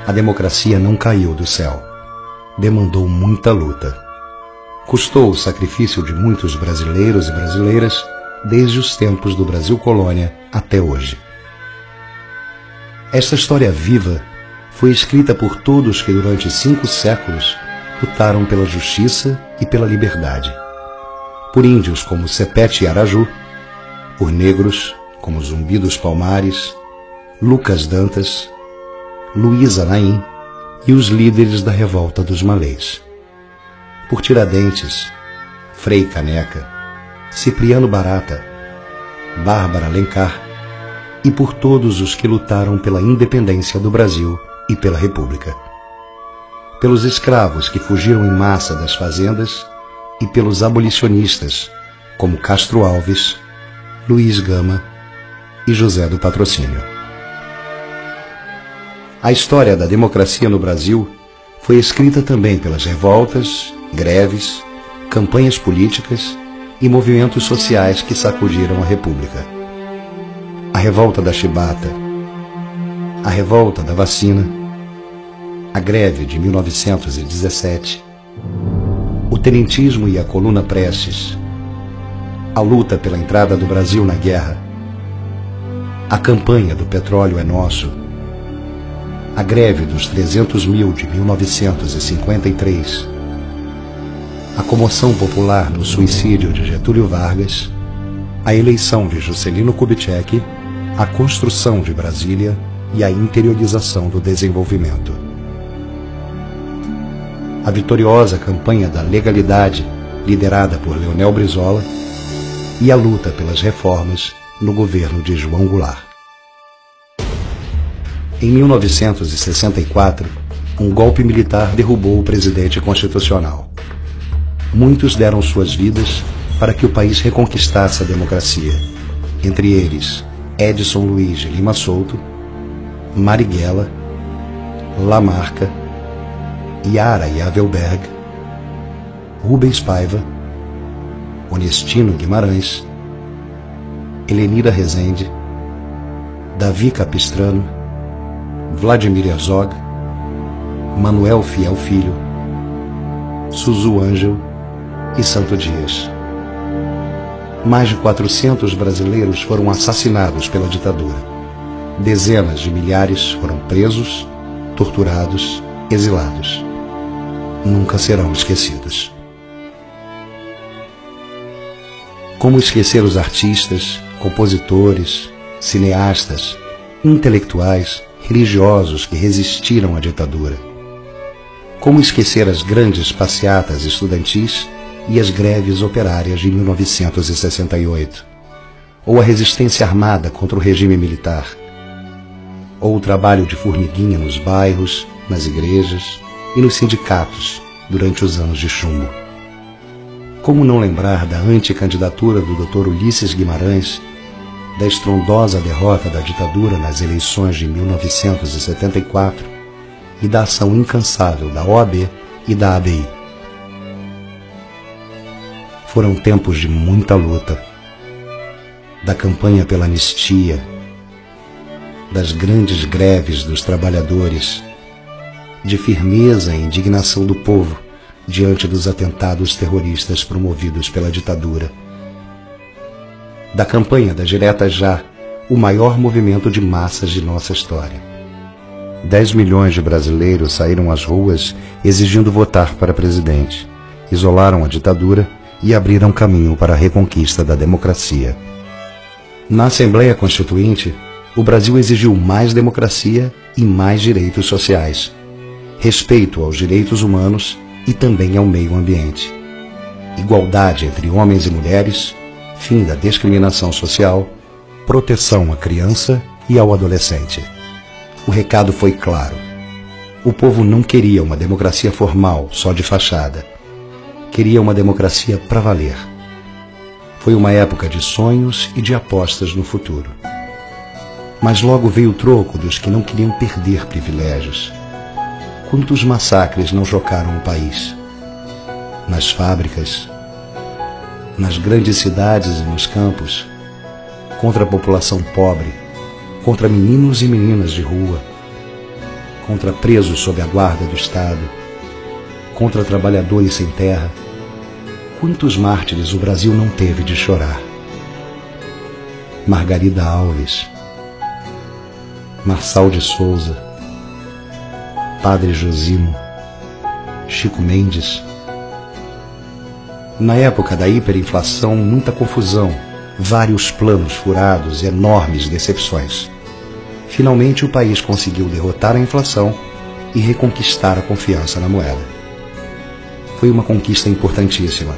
A democracia não caiu do céu. Demandou muita luta. Custou o sacrifício de muitos brasileiros e brasileiras desde os tempos do Brasil colônia até hoje. Esta história viva foi escrita por todos que durante 5 séculos lutaram pela justiça e pela liberdade. Por índios como Sepete e Araju, por negros como Zumbi dos Palmares, Lucas Dantas, Luiz Anaim e os líderes da revolta dos Malês. Por Tiradentes, Frei Caneca, Cipriano Barata, Bárbara Alencar e por todos os que lutaram pela independência do Brasil e pela República. Pelos escravos que fugiram em massa das fazendas e pelos abolicionistas como Castro Alves, Luiz Gama e José do Patrocínio. A história da democracia no Brasil foi escrita também pelas revoltas, greves, campanhas políticas e movimentos sociais que sacudiram a República. A revolta da chibata, a revolta da vacina, a greve de 1917, o tenentismo e a coluna Prestes, a luta pela entrada do Brasil na guerra, a campanha do petróleo é nosso, a greve dos 300 mil de 1953, a comoção popular no suicídio de Getúlio Vargas, a eleição de Juscelino Kubitschek, a construção de Brasília e a interiorização do desenvolvimento. A vitoriosa campanha da legalidade, liderada por Leonel Brizola, e a luta pelas reformas no governo de João Goulart. Em 1964, um golpe militar derrubou o presidente constitucional. Muitos deram suas vidas para que o país reconquistasse a democracia, entre eles Edson Luiz de Lima Souto, Marighella, Lamarca, Yara Yavelberg, Rubens Paiva, Onestino Guimarães, Helenira Rezende, Davi Capistrano, Vladimir Herzog, Manuel Fiel Filho, Suzu Ângel e Santo Dias. Mais de 400 brasileiros foram assassinados pela ditadura. Dezenas de milhares foram presos, torturados, exilados. Nunca serão esquecidos. Como esquecer os artistas, compositores, cineastas, intelectuais, religiosos que resistiram à ditadura? Como esquecer as grandes passeatas estudantis e as greves operárias de 1968? Ou a resistência armada contra o regime militar? Ou o trabalho de formiguinha nos bairros, nas igrejas e nos sindicatos durante os anos de chumbo? Como não lembrar da anticandidatura do Dr. Ulisses Guimarães, da estrondosa derrota da ditadura nas eleições de 1974 e da ação incansável da OAB e da ABI? Foram tempos de muita luta, da campanha pela anistia, das grandes greves dos trabalhadores, de firmeza e indignação do povo diante dos atentados terroristas promovidos pela ditadura. Da campanha da Direta Já, o maior movimento de massas de nossa história. 10 milhões de brasileiros saíram às ruas exigindo votar para presidente, isolaram a ditadura e abriram caminho para a reconquista da democracia. Na Assembleia Constituinte, o Brasil exigiu mais democracia e mais direitos sociais, respeito aos direitos humanos e também ao meio ambiente, igualdade entre homens e mulheres, fim da discriminação social, proteção à criança e ao adolescente. O recado foi claro. O povo não queria uma democracia formal, só de fachada. Queria uma democracia para valer. Foi uma época de sonhos e de apostas no futuro. Mas logo veio o troco dos que não queriam perder privilégios. Quantos massacres não chocaram o país? Nas fábricas, nas grandes cidades e nos campos, contra a população pobre, contra meninos e meninas de rua, contra presos sob a guarda do Estado, contra trabalhadores sem terra. Quantos mártires o Brasil não teve de chorar? Margarida Alves, Marçal de Souza, Padre Josimo, Chico Mendes. Na época da hiperinflação, muita confusão, vários planos furados, enormes decepções. Finalmente o país conseguiu derrotar a inflação e reconquistar a confiança na moeda. Foi uma conquista importantíssima,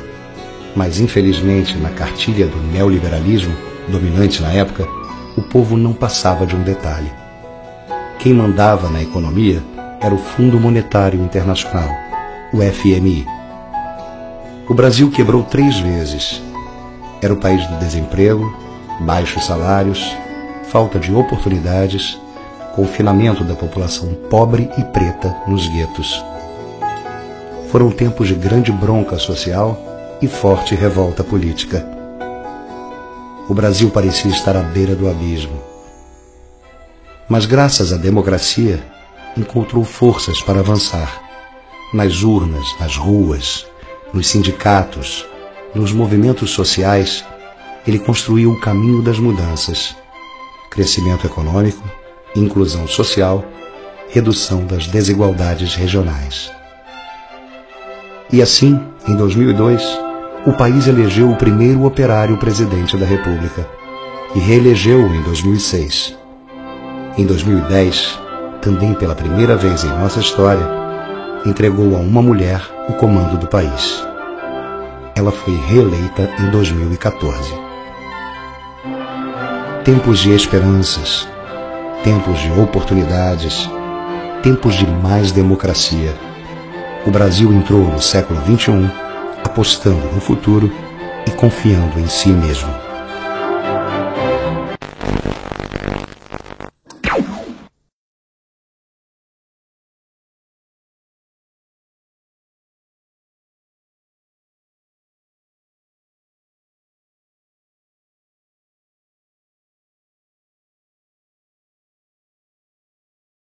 mas infelizmente na cartilha do neoliberalismo, dominante na época, o povo não passava de um detalhe. Quem mandava na economia era o Fundo Monetário Internacional, o FMI. O Brasil quebrou 3 vezes. Era o país do desemprego, baixos salários, falta de oportunidades, confinamento da população pobre e preta nos guetos. Foram tempos de grande bronca social e forte revolta política. O Brasil parecia estar à beira do abismo. Mas graças à democracia, encontrou forças para avançar. Nas urnas, nas ruas, nos sindicatos, nos movimentos sociais, ele construiu o caminho das mudanças. Crescimento econômico, inclusão social, redução das desigualdades regionais. E assim, em 2002, o país elegeu o primeiro operário presidente da República e reelegeu-o em 2006. Em 2010, também pela primeira vez em nossa história, entregou a uma mulher o comando do país. Ela foi reeleita em 2014. Tempos de esperanças, tempos de oportunidades, tempos de mais democracia. O Brasil entrou no século XXI apostando no futuro e confiando em si mesmo.